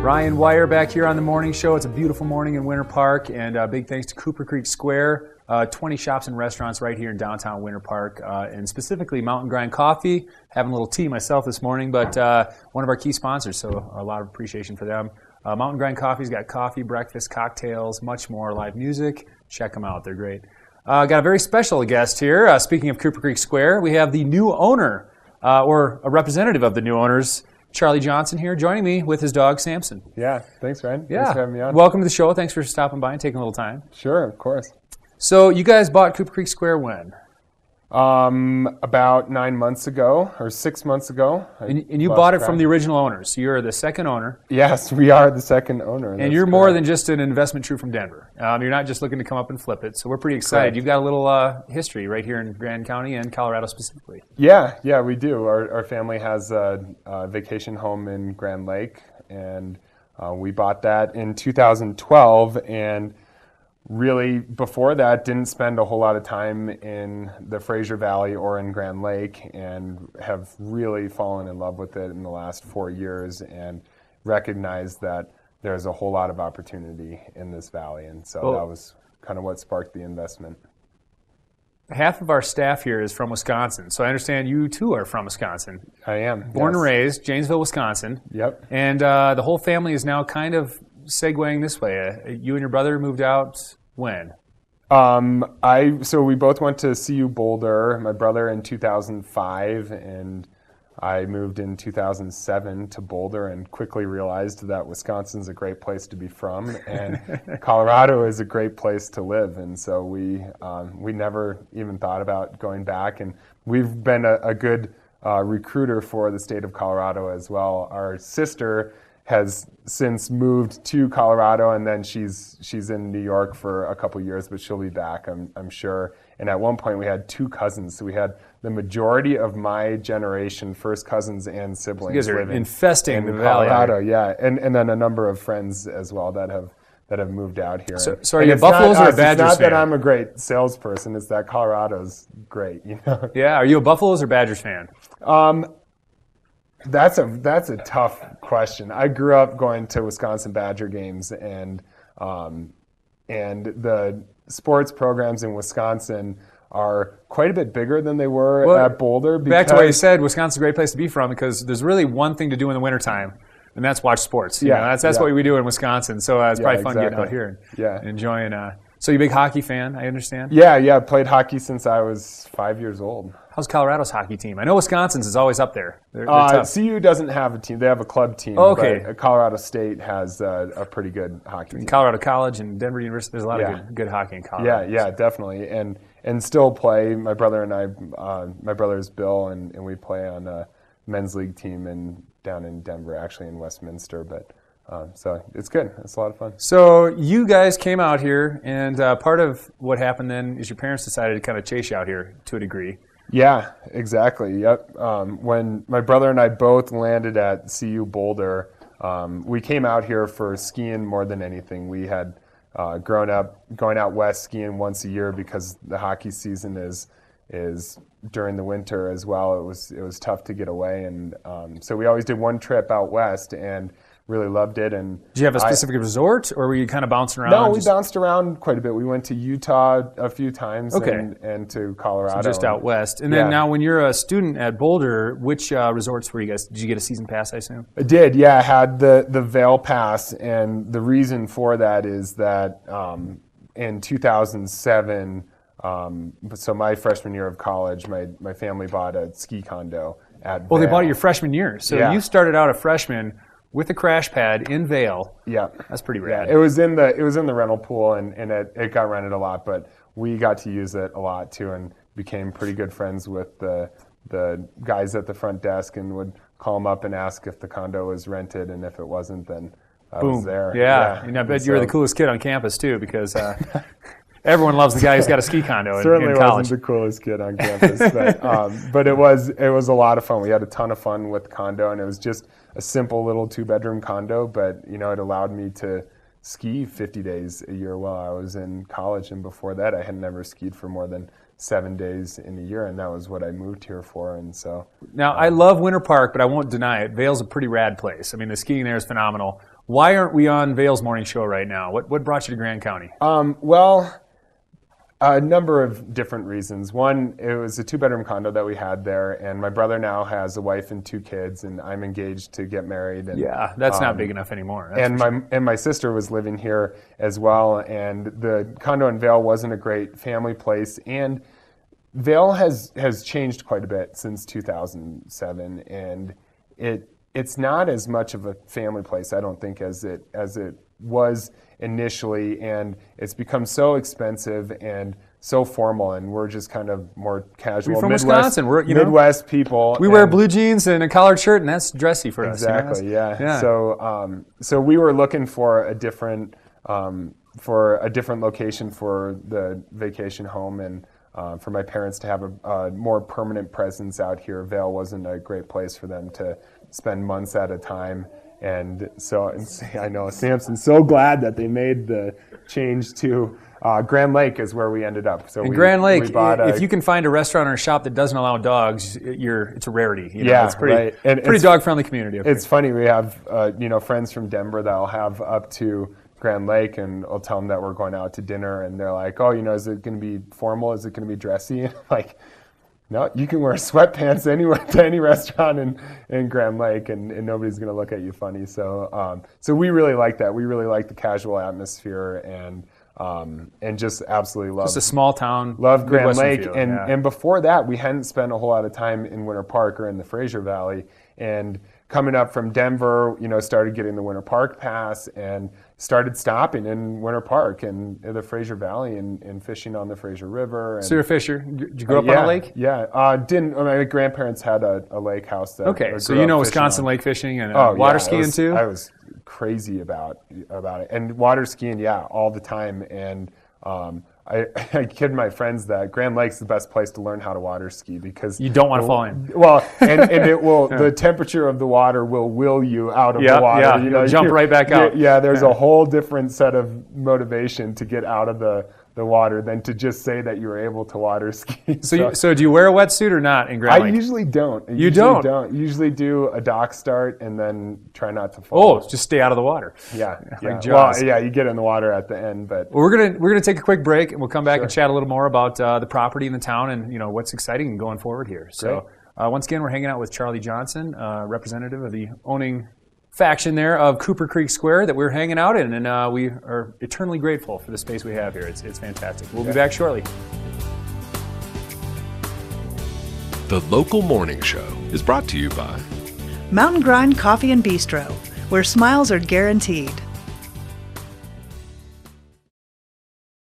Ryan Weier back here on the morning show. It's a beautiful morning in Winter Park, and big thanks to Cooper Creek Square. 20 shops and restaurants right here in downtown Winter Park, and specifically Mountain Grind Coffee. Having a little tea myself this morning, but one of our key sponsors, so a lot of appreciation for them. Mountain Grind Coffee's got coffee, breakfast, cocktails, much more, live music. Check them out. They're great. Got a very special guest here. Speaking of Cooper Creek Square, we have the new owner, or a representative of the new owners, Charlie Johnson here, joining me with his dog, Samson. Yeah, thanks, Ryan. Yeah. Thanks for having me on. Welcome to the show. Thanks for stopping by and taking a little time. Sure, of course. So you guys bought Cooper Creek Square when? About 9 months ago, or 6 months ago. And you bought it from the original owners. You're the second owner. Yes, we are the second owner. And you're more than just an investment true from Denver. You're not just looking to come up and flip it. So we're pretty excited. Correct. You've got a little history right here in Grand County and Colorado specifically. Yeah, we do. Our family has a vacation home in Grand Lake, and we bought that in 2012, and really, before that, didn't spend a whole lot of time in the Fraser Valley or in Grand Lake, and have really fallen in love with it in the last 4 years and recognized that there's a whole lot of opportunity in this valley. And so that was kind of what sparked the investment. Half of our staff here is from Wisconsin, so I understand you too are from Wisconsin. I am. Born and raised, Janesville, Wisconsin. Yep. And the whole family is now kind of segueing this way. You and your brother moved out when? So we both went to CU Boulder. My brother in 2005, and I moved in 2007 to Boulder, and quickly realized that Wisconsin's a great place to be from, and Colorado is a great place to live. And so we never even thought about going back, and we've been a good recruiter for the state of Colorado as well. Our sister has since moved to Colorado, and then she's in New York for a couple years, but she'll be back, I'm sure. And at one point we had 2 cousins, so we had the majority of my generation, first cousins and siblings, you guys are living infesting in the valley. Colorado, yeah, and then a number of friends as well that have moved out here. So are you Buffaloes or a Badgers fan? It's not that I'm a great salesperson; it's that Colorado's great, you know. Yeah, are you a Buffaloes or Badgers fan? That's a tough question. I grew up going to Wisconsin Badger games, and the sports programs in Wisconsin are quite a bit bigger than they were at Boulder. Back to what you said, Wisconsin's a great place to be from because there's really one thing to do in the wintertime, and that's watch sports. You know, that's what we do in Wisconsin. So it's probably fun getting out here and enjoying. So you're a big hockey fan, I understand? Yeah. Played hockey since I was 5 years old. How's Colorado's hockey team? I know Wisconsin's is always up there. They're tough. CU doesn't have a team. They have a club team. Oh, okay. But Colorado State has a pretty good hockey team. Colorado College and Denver University, there's a lot of good hockey in Colorado. Yeah, definitely. And still play. My brother and I, my brother's Bill, and we play on a men's league team down in Denver, actually in Westminster. But so it's good. It's a lot of fun. So you guys came out here, and part of what happened then is your parents decided to kind of chase you out here to a degree. Yeah, exactly. Yep. When my brother and I both landed at CU Boulder, we came out here for skiing more than anything. We had grown up going out west skiing once a year because the hockey season is during the winter as well. It was tough to get away, and so we always did one trip out west and really loved it. And did you have a specific resort, or were you kind of bouncing around? No, we bounced around quite a bit. We went to Utah a few times, and to Colorado. So just out west. And then now when you're a student at Boulder, which resorts were you guys? Did you get a season pass, I assume? I did, yeah. I had the Vail Pass, and the reason for that is that in 2007, so my freshman year of college, my family bought a ski condo at Vail. Well, they bought it your freshman year. So you started out a freshman with a crash pad in Vail. Yeah, that's pretty rad. Yeah, it was in the rental pool, and it got rented a lot, but we got to use it a lot too, and became pretty good friends with the guys at the front desk, and would call them up and ask if the condo was rented, and if it wasn't, then I was there. Yeah. And I bet you were the coolest kid on campus too, because everyone loves the guy who's got a ski condo in college. Certainly wasn't the coolest kid on campus, but it was a lot of fun. We had a ton of fun with the condo, and it was just a simple little 2-bedroom condo, but it allowed me to ski 50 days a year while I was in college, and before that I had never skied for more than 7 days in a year, and that was what I moved here for. And so now I love Winter Park, but I won't deny it. Vail's a pretty rad place. I mean, the skiing there is phenomenal. Why aren't we on Vail's morning show right now? What brought you to Grand County? Well, a number of different reasons. One, it was a 2-bedroom condo that we had there, and my brother now has a wife and 2 kids, and I'm engaged to get married. And, yeah, that's not big enough anymore. And my sister was living here as well, and the condo in Vail wasn't a great family place. And Vail has changed quite a bit since 2007, and it's not as much of a family place, I don't think, as it was initially, and it's become so expensive and so formal, and we're just kind of more casual. We're from Wisconsin. We're Midwest people. We wear blue jeans and a collared shirt, and that's dressy for us. Exactly. Yeah. So we were looking for a different location for the vacation home, and for my parents to have a more permanent presence out here. Vail wasn't a great place for them to spend months at a time. And so I know Samson's so glad that they made the change to Grand Lake is where we ended up. So Grand Lake, if you can find a restaurant or a shop that doesn't allow dogs, it's a rarity. Yeah, it's pretty, right. And pretty dog-friendly community. It's funny, we have friends from Denver that I'll have up to Grand Lake, and I'll tell them that we're going out to dinner, and they're like, "Oh, is it going to be formal? Is it going to be dressy?" And I'm like, no, you can wear sweatpants anywhere to any restaurant in Grand Lake, and nobody's going to look at you funny. So we really like that. We really like the casual atmosphere, and just absolutely love. Just a small town. Love Grand Lake, and before that, we hadn't spent a whole lot of time in Winter Park or in the Fraser Valley. And coming up from Denver, started getting the Winter Park pass and started stopping in Winter Park and the Fraser Valley and fishing on the Fraser River. And, so you're a fisher. Did you grow up on a lake? Yeah. My grandparents had a lake house. Okay, so Wisconsin lake fishing and water skiing too? I was crazy about it. And water skiing, all the time. And I kid my friends that Grand Lake's the best place to learn how to water ski because you don't want to fall in. Well, and it will. The temperature of the water will you out of the water. Yeah, you'll jump right back out. Yeah, there's a whole different set of motivation to get out of the water than to just say that you were able to water ski. So do you wear a wetsuit or not in Grand Lake? I usually don't. Don't? Usually do a dock start and then try not to fall. Oh, just stay out of the water. Yeah. Like Jaws. Well, you get in the water at the end, but we're gonna take a quick break and we'll come back and chat a little more about the property in the town and what's exciting going forward here. So once again, we're hanging out with Charlie Johnson, representative of the owning faction there of Cooper Creek Square that we're hanging out in, and we are eternally grateful for the space we have here. It's fantastic. We'll be back shortly. The Local Morning Show is brought to you by Mountain Grind Coffee and Bistro, where smiles are guaranteed.